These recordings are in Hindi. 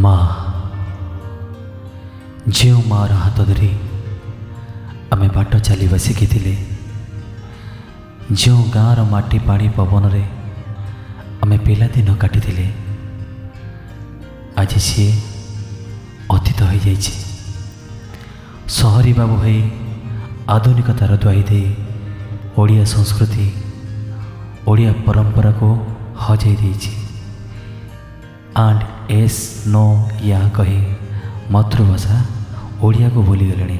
माँ जो मार हाथ धरी आमे बाट चलवा शिखी जो गाँव माटी पानी पवन रे आमे पिलादिन काटी आज सी अतीत हो जाइए। सहरी बाबू भाई आधुनिकतार दुआई दे ओडिया संस्कृति ओडिया परंपरा को हजाई देछि। एंड एस नो या कही मातृभाषा ओडिया को भूली गले।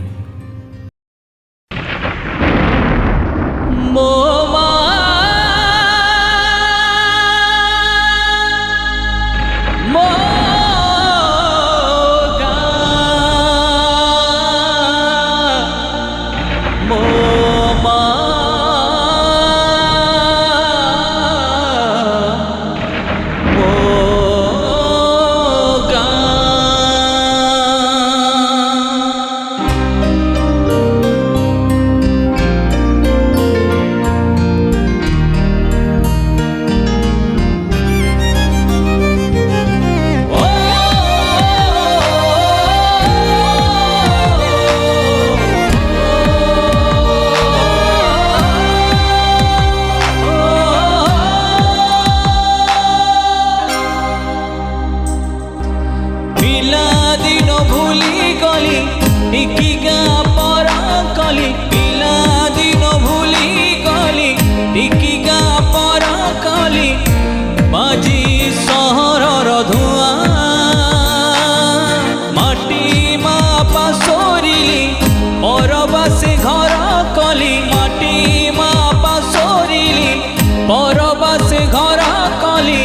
परबासे घर कली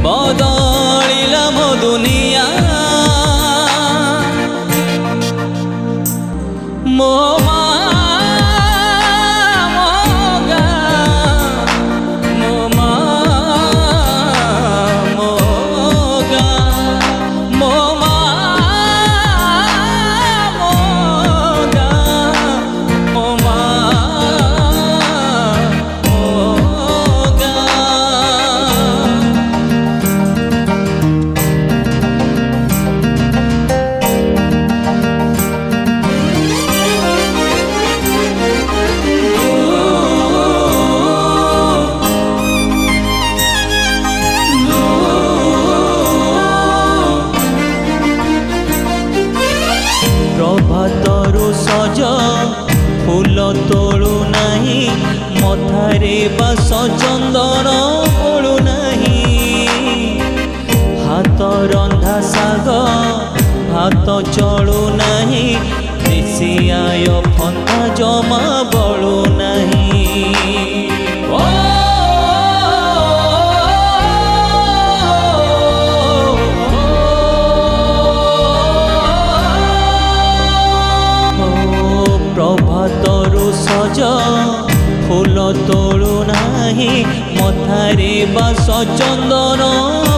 बदलिला मो दुनिया मो प्रभातरु सज फूल तोलु नहीं मथारे बास चंदन बोलु नहीं हाथ रंधा साग हाथ चलु नहीं देशी आय फंदा जमा बलु नहीं प्रभातरु सज फूल तोलु नहीं मथारे बास चंदन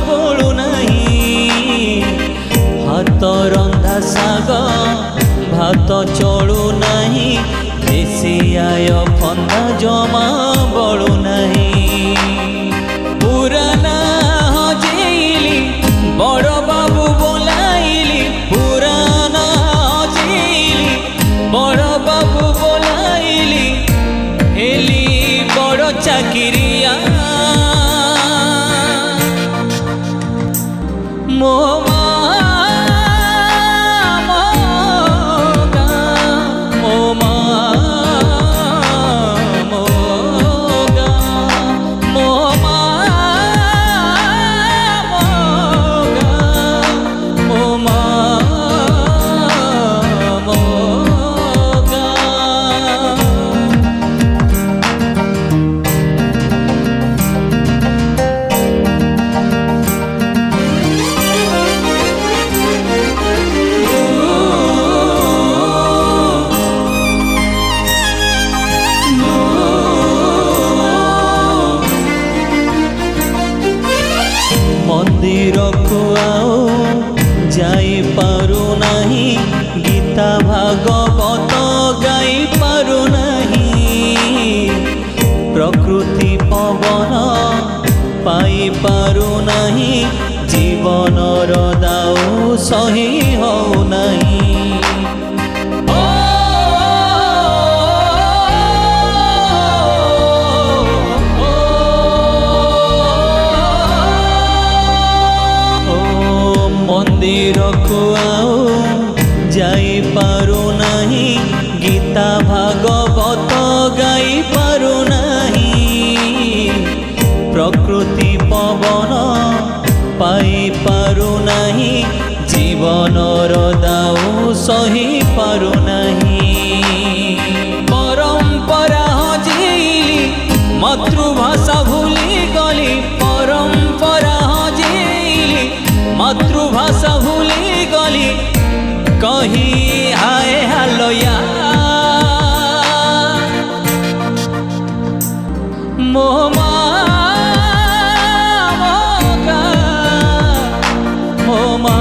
बोलु नहीं हाथ रंधा साग भात चलु नहीं देशी आय फंदा जमा बलु नहीं पुराना हजेइली बड़ बाबू बोलाइली पुराना हजेइली बड़ बाबू बोलाइली हेली बड़ चाकिरिया मो मंदिर को आओ जाई पारु नहीं गीता भागवत गाई पारु नहीं प्रकृति पवन पाई पारु नहीं जीवन दाऊ ସହି ହଉନାହିଁ। ମନ୍ଦିରକୁ ଆଉ ଯାଇପାରୁନାହିଁ, ଗୀତା ଭାଗବତ ଗାଇପାରୁନାହିଁ, ପ୍ରକୃତି ପବନ ପାଇପାରୁନାହିଁ, ଜୀବନର ଦାଉ ସହି ପାରୁନାହିଁ। ପରମ୍ପରା ହଜିଲି, ମାତୃଭାଷା ଭୁଲିଗଲି, ପରମ୍ପରା ହଜିଲି, ମାତୃଭାଷା ଭୁଲିଗଲି, କହି ହାୟ ହାଲୋୟା ମୋ ମା ମୋ ଗା ମୋ ମା।